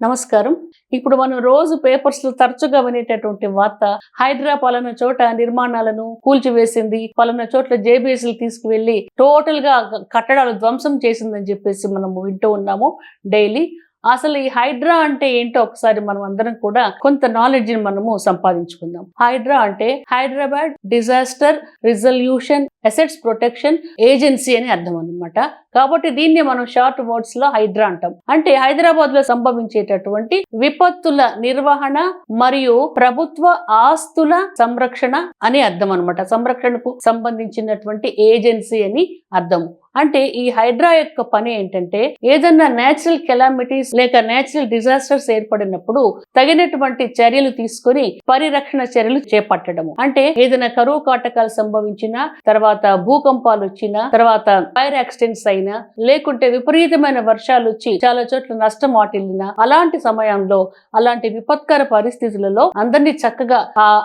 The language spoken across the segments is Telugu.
నమస్కారం. ఇప్పుడు మనం రోజు పేపర్స్‌లో తరచుగా వినేటటువంటి వార్త హైడ్రా పలానా చోట నిర్మాణాలను కూల్చివేసింది. పలానా చోట్ల జేబీఎస్‌లు తీసుకువెళ్ళి టోటల్‌గా కట్టడాలు ధ్వంసం చేసిందని చెప్పేసి మనము వింటూ ఉన్నాము డైలీ. అసలు ఈ హైడ్రా అంటే ఏంటో ఒకసారి మనం అందరం కూడా కొంత నాలెడ్జ్‌ని మనము సంపాదించుకుందాం. హైడ్రా అంటే Hyderabad disaster resolution assets protection agency అని అర్థం అన్నమాట. కాబట్టి దీన్ని మనం షార్ట్ వర్డ్స్ లో హైడ్రా అంటాం. అంటే హైదరాబాద్ లో సంభవించేటటువంటి విపత్తుల నిర్వహణ మరియు ప్రభుత్వ ఆస్తుల సంరక్షణ అని అర్థం అన్నమాట. సంరక్షణకు సంబంధించినటువంటి ఏజెన్సీ అని అర్థం. అంటే ఈ హైడ్రా యొక్క పని ఏంటంటే ఏదన్నా నేచురల్ కెలామిటీస్ లేక నేచురల్ డిజాస్టర్స్ ఏర్పడినప్పుడు తగినటువంటి చర్యలు తీసుకొని పరిరక్షణ చర్యలు చేపట్టడము. అంటే ఏదైనా కరువు కాటకాలు సంభవించినా, తర్వాత భూకంపాలు వచ్చినా, తర్వాత ఫైర్ యాక్సిడెంట్స్ అయినా, లేకుంటే విపరీతమైన వర్షాలు వచ్చి చాలా చోట్ల నష్టం వాటిల్లినా, అలాంటి సమయంలో అలాంటి విపత్కర పరిస్థితులలో అందరినీ చక్కగా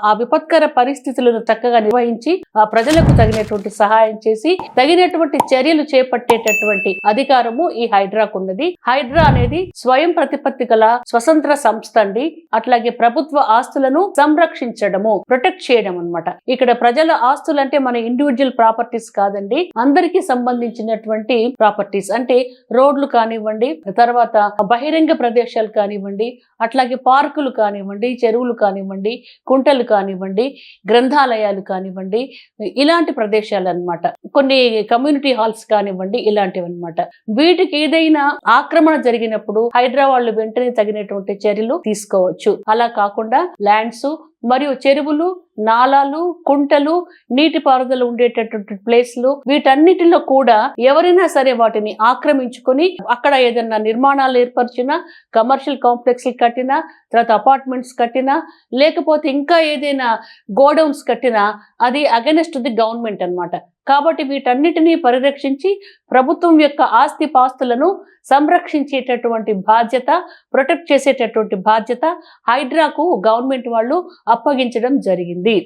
ఆ విపత్కర పరిస్థితులను చక్కగా నిర్వహించి ఆ ప్రజలకు తగినటువంటి సహాయం చేసి తగినటువంటి చర్యలు చేపట్టేటటువంటి అధికారము ఈ హైడ్రాకు ఉన్నది. హైడ్రా అనేది స్వయం ప్రతిపత్తి గల స్వతంత్ర సంస్థ అండి. అట్లాగే ప్రభుత్వ ఆస్తులను సంరక్షించడము, ప్రొటెక్ట్ చేయడం అన్నమాట. ఇక్కడ ప్రజల ఆస్తులు అంటే మన ఇండివిజువల్ ప్రాపర్టీస్ కాదండి, అందరికీ సంబంధించినటువంటి ప్రాపర్టీస్. అంటే రోడ్లు కానివ్వండి, తర్వాత బహిరంగ ప్రదేశాలు కానివ్వండి, అట్లాగే పార్కులు కానివ్వండి, చెరువులు కానివ్వండి, కుంటలు కానివ్వండి, గ్రంథాలయాలు కానివ్వండి, ఇలాంటి ప్రదేశాలు అన్నమాట. కొన్ని కమ్యూనిటీ హాల్స్ కానివ్వండి, ఇలాంటివి అన్నమాట. వీటికి ఏదైనా ఆక్రమణ జరిగినప్పుడు హైడ్రా వాళ్ళు వెంటనే తగినటువంటి చర్యలు తీసుకోవచ్చు. అలా కాకుండా ల్యాండ్స్ మరియు చెరువులు, నాలాలు, కుంటలు, నీటిపారుదల ఉండేటటువంటి ప్లేస్లు, వీటన్నిటిలో కూడా ఎవరైనా సరే వాటిని ఆక్రమించుకొని అక్కడ ఏదైనా నిర్మాణాలు ఏర్పరిచినా, కమర్షియల్ కాంప్లెక్స్ కట్టినా, తర్వాత అపార్ట్మెంట్స్ కట్టినా, లేకపోతే ఇంకా ఏదైనా గోడౌన్స్ కట్టినా అది అగెనెస్ట్ ది గవర్నమెంట్ అన్నమాట. కాబట్టి వీటన్నిటినీ పరిరక్షించి ప్రభుత్వం యొక్క ఆస్తి పాస్తులను సంరక్షించేటటువంటి బాధ్యత, ప్రొటెక్ట్ చేసేటటువంటి బాధ్యత హైడ్రాకు గవర్నమెంట్ వాళ్ళు అప్పగించడం జరిగింది.